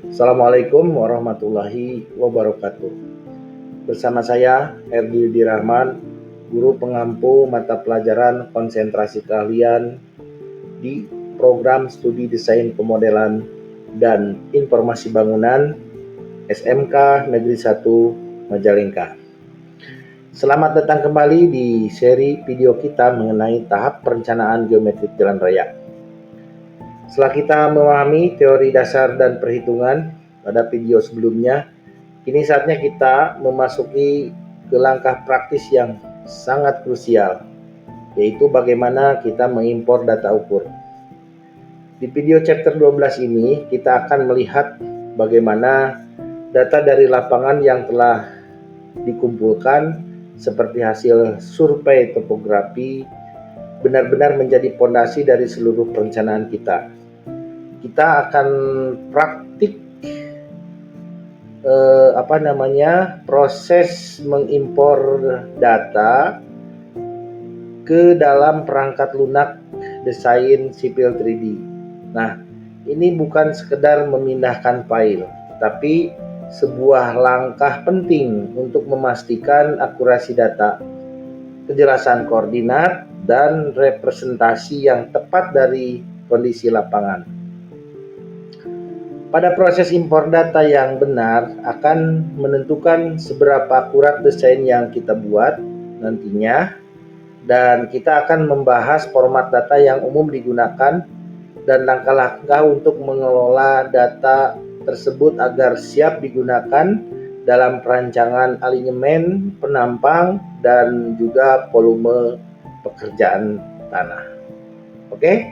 Assalamualaikum warahmatullahi wabarakatuh. Bersama saya Erdi Yudi Rahman, guru pengampu mata pelajaran konsentrasi keahlian di program studi desain pemodelan dan informasi bangunan SMK Negeri 1 Majalengka. Selamat datang kembali di seri video kita mengenai tahap perencanaan geometrik jalan raya. Setelah kita memahami teori dasar dan perhitungan pada video sebelumnya, kini saatnya kita memasuki ke langkah praktis yang sangat krusial, yaitu bagaimana kita mengimpor data ukur. Di video chapter 12 ini, kita akan melihat bagaimana data dari lapangan yang telah dikumpulkan seperti hasil survei topografi benar-benar menjadi pondasi dari seluruh perencanaan kita. Kita akan praktik proses mengimpor data ke dalam perangkat lunak desain sipil 3D. Nah, ini bukan sekedar memindahkan file, tapi sebuah langkah penting untuk memastikan akurasi data, kejelasan koordinat, dan representasi yang tepat dari kondisi lapangan. Pada proses impor data yang benar akan menentukan seberapa akurat desain yang kita buat nantinya, dan kita akan membahas format data yang umum digunakan dan langkah-langkah untuk mengelola data tersebut agar siap digunakan dalam perancangan alinemen, penampang, dan juga volume pekerjaan tanah. Oke,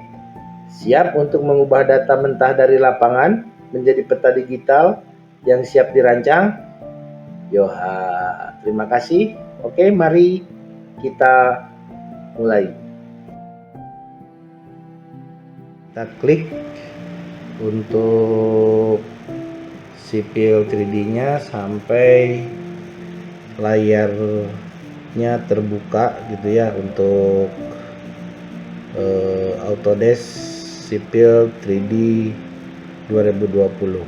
siap untuk mengubah data mentah dari lapangan menjadi peta digital yang siap dirancang? Terima kasih. Oke, mari kita mulai. Kita klik untuk sipil 3D-nya sampai layarnya terbuka gitu ya untuk Autodesk Sipil 3D 2020.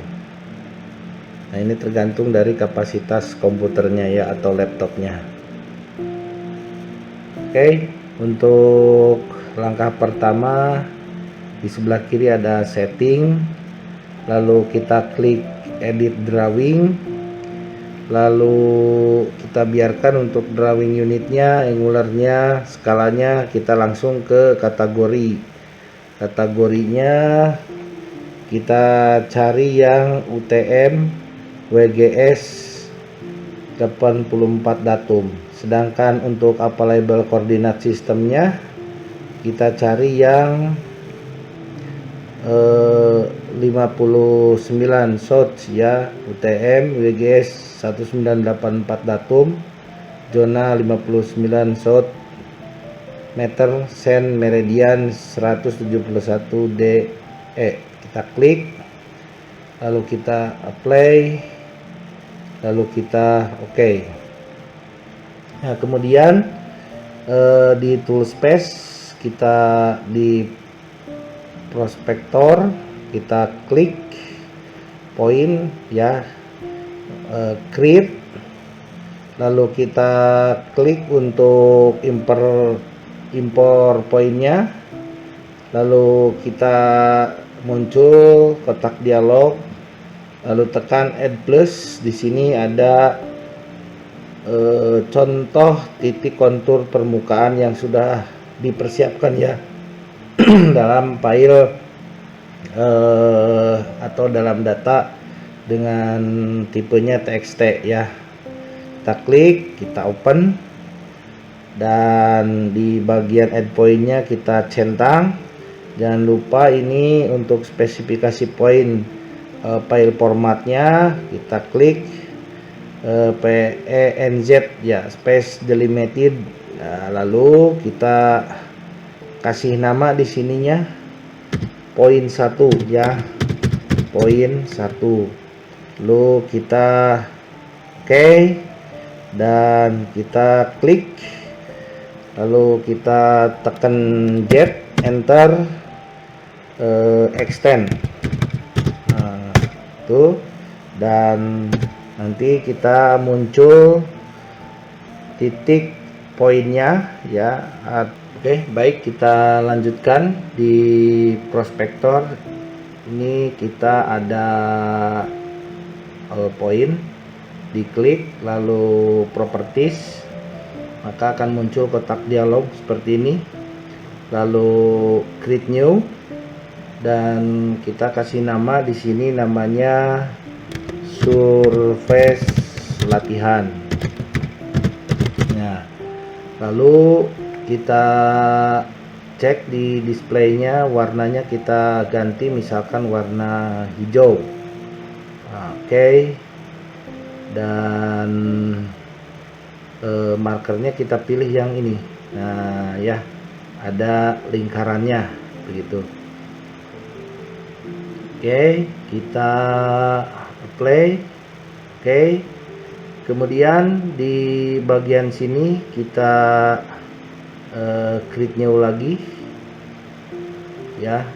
Nah, ini tergantung dari kapasitas komputernya ya atau laptopnya. Oke, untuk langkah pertama di sebelah kiri ada setting, lalu kita klik edit drawing, lalu kita biarkan untuk drawing unitnya, angularnya, skalanya kita langsung ke kategorinya. Kita cari yang UTM WGS 84 datum. Sedangkan untuk available koordinat sistemnya kita cari yang 59 south ya, UTM WGS 1984 datum, zona 59 south, meter sen meridian 171 DE. Kita klik, lalu kita apply, lalu kita oke. Nah, kemudian di tool space kita di prospektor kita klik point ya, create, lalu kita klik untuk impor poinnya, lalu kita muncul kotak dialog, lalu tekan add plus. Di sini ada contoh titik kontur permukaan yang sudah dipersiapkan ya dalam file atau dalam data dengan tipenya txt ya. Kita klik, kita open, dan di bagian add pointnya kita centang. Jangan lupa ini untuk spesifikasi poin file formatnya kita klik PENZ ya, space delimited. Nah, lalu kita kasih nama di sininya poin 1 ya, poin 1. Lalu kita oke, dan kita klik, lalu kita tekan Z, enter, extend. Nah, itu, dan nanti kita muncul titik poinnya ya. Oke, baik, kita lanjutkan di prospektor. Ini kita ada poin, diklik lalu properties, maka akan muncul kotak dialog seperti ini, lalu create new, dan kita kasih nama di sini, namanya surface latihan. Nah, lalu kita cek di displaynya, warnanya kita ganti misalkan warna hijau. Oke, dan markernya kita pilih yang ini. Nah ya, ada lingkarannya begitu. Oke, kita apply. Oke, kemudian di bagian sini kita create new lagi ya,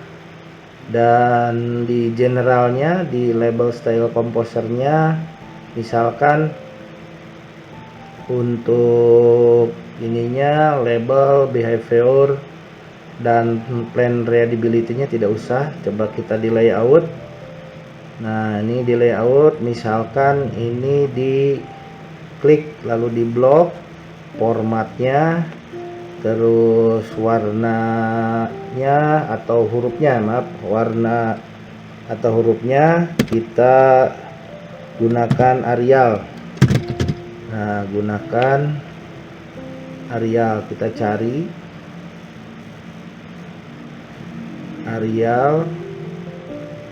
dan di generalnya, di label style composernya, misalkan untuk ininya label behavior dan plan readability-nya tidak usah. Coba kita di layout. Nah, ini di layout, misalkan ini di klik lalu di blok formatnya, terus warnanya atau hurufnya, warna atau hurufnya kita gunakan Arial. Nah, gunakan Arial, kita cari Arial.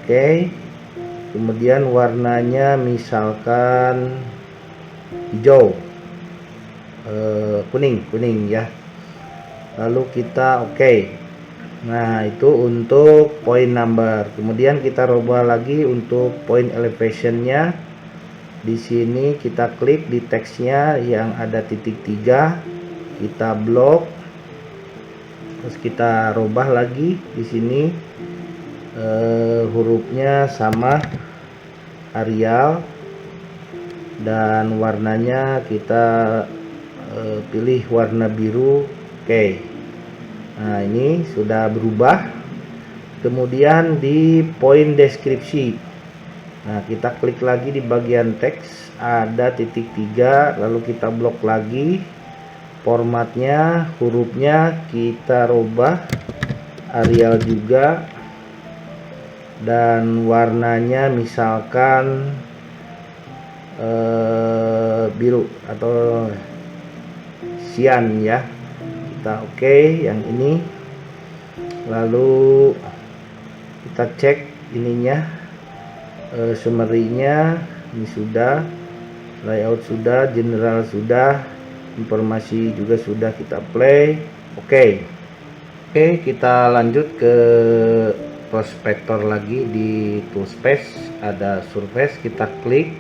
Oke, kemudian warnanya misalkan hijau, kuning ya, lalu kita oke. Nah, itu untuk point number. Kemudian kita rubah lagi untuk point elevationnya. Di sini kita klik di teksnya yang ada titik 3, kita blok, terus kita rubah lagi di sini, hurufnya sama Arial, dan warnanya kita pilih warna biru. Oke. Nah, ini sudah berubah. Kemudian di point deskripsi, nah kita klik lagi di bagian teks, ada titik 3, lalu kita blok lagi. Formatnya, hurufnya kita rubah Arial juga, dan warnanya misalkan biru atau cyan ya. Kita oke yang ini, lalu kita cek ininya, summary-nya ini sudah, layout sudah, general sudah, informasi juga sudah, kita play. Oke, kita lanjut ke prospektor lagi. Di toolspace ada surface, kita klik,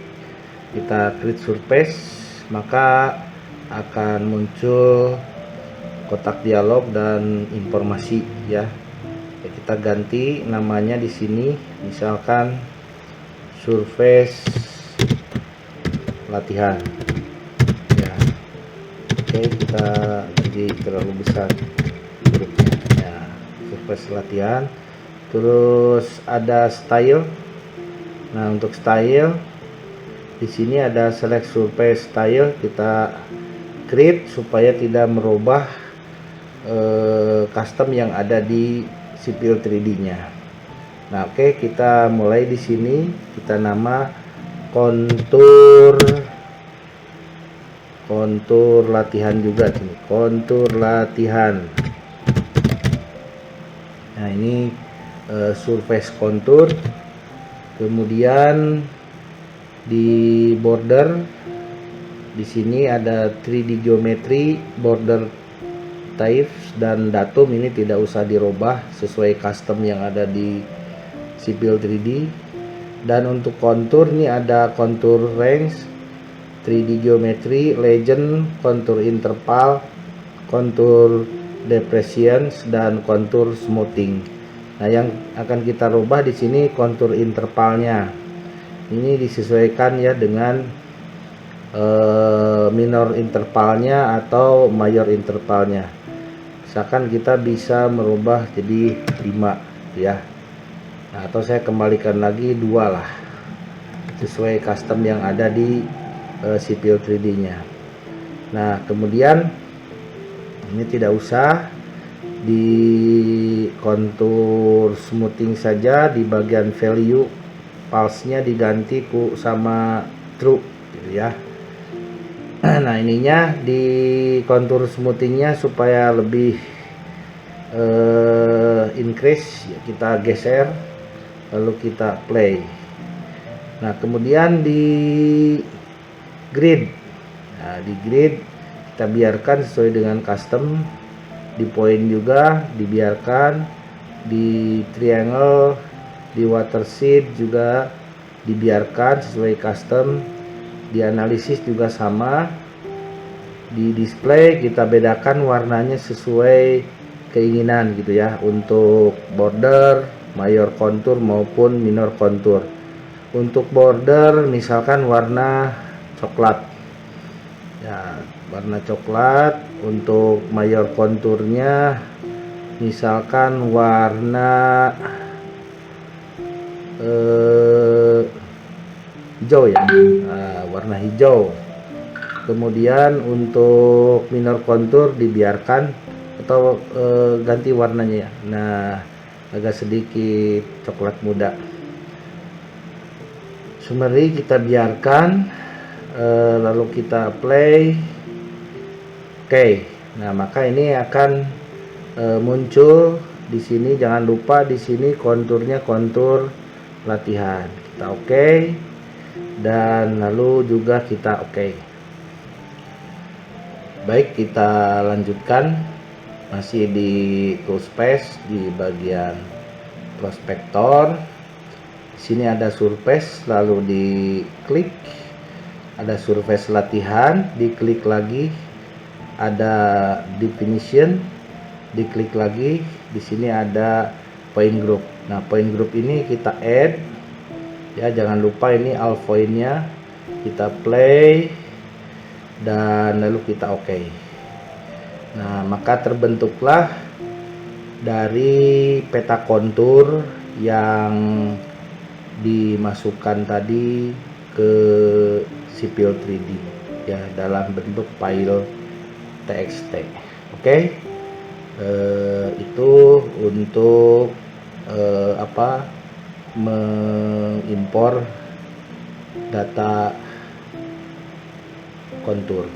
kita create surface, maka akan muncul kotak dialog dan informasi ya. Kita ganti namanya di sini, misalkan surface latihan ya. Oke, kita jadi terlalu besar hurufnya ya, surface latihan. Terus ada style. Nah, untuk style di sini ada select surface style, kita create supaya tidak merubah custom yang ada di sipil 3D-nya. Nah, oke, kita mulai di sini, kita nama kontur latihan juga sini, kontur latihan. Nah, ini surface kontur. Kemudian di border, di sini ada 3D geometry, border types, dan datum ini tidak usah dirubah sesuai custom yang ada di sipil 3D. Dan untuk kontur ini ada kontur range, 3D geometry, legend, kontur interval, kontur depressions, dan kontur smoothing. Nah, yang akan kita rubah di sini kontur intervalnya. Ini disesuaikan ya dengan minor intervalnya atau mayor intervalnya. Misalkan kita bisa merubah jadi 5 ya. Nah, atau saya kembalikan lagi 2 lah, sesuai custom yang ada di CPU 3D nya. Nah, kemudian ini tidak usah di kontur smoothing saja, di bagian value pulse-nya diganti sama true gitu ya. Nah, ininya di kontur smoothingnya supaya lebih increase ya, kita geser lalu kita play. Nah, kemudian di grid, nah di grid kita biarkan sesuai dengan custom. Di point juga dibiarkan, di triangle, di water sheet juga dibiarkan sesuai custom. Di analisis juga sama. Di display kita bedakan warnanya sesuai keinginan gitu ya, untuk border, mayor kontur maupun minor kontur. Untuk border misalkan warna coklat ya, warna coklat. Untuk mayor konturnya misalkan warna hijau ya, nah, warna hijau. Kemudian untuk minor kontur dibiarkan atau ganti warnanya ya. Nah, agak sedikit coklat muda. Summary kita biarkan, lalu kita play. Oke. Nah, maka ini akan muncul di sini. Jangan lupa di sini konturnya kontur latihan. Kita oke. Dan lalu juga kita oke. Baik, kita lanjutkan. Masih di toolspace di bagian prospektor. Di sini ada surface, lalu diklik. Ada surface latihan, diklik lagi. Ada definition, diklik lagi. Di sini ada point group. Nah, point group ini kita add ya, jangan lupa ini all point-nya. Kita play dan lalu kita oke. Nah, maka terbentuklah dari peta kontur yang dimasukkan tadi ke CPU 3D ya, dalam bentuk file txt. Oke. Itu untuk mengimpor data kontur.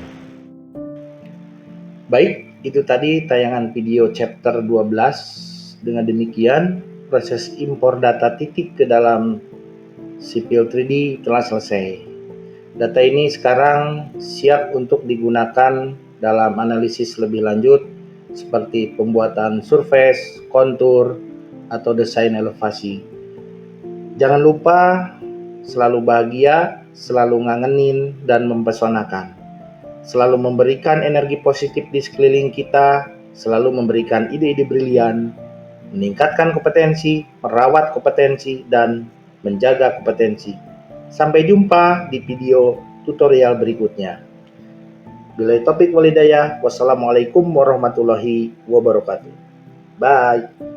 Baik, itu tadi tayangan video chapter 12. Dengan demikian, proses impor data titik ke dalam CPU 3D telah selesai. Data ini sekarang siap untuk digunakan dalam analisis lebih lanjut seperti pembuatan surface, kontur, atau desain elevasi. Jangan lupa selalu bahagia, selalu ngangenin dan mempesonakan. Selalu memberikan energi positif di sekeliling kita, selalu memberikan ide-ide brilian, meningkatkan kompetensi, merawat kompetensi, dan menjaga kompetensi. Sampai jumpa di video tutorial berikutnya. Billahi taufiq wal hidayah. Wassalamualaikum warahmatullahi wabarakatuh. Bye.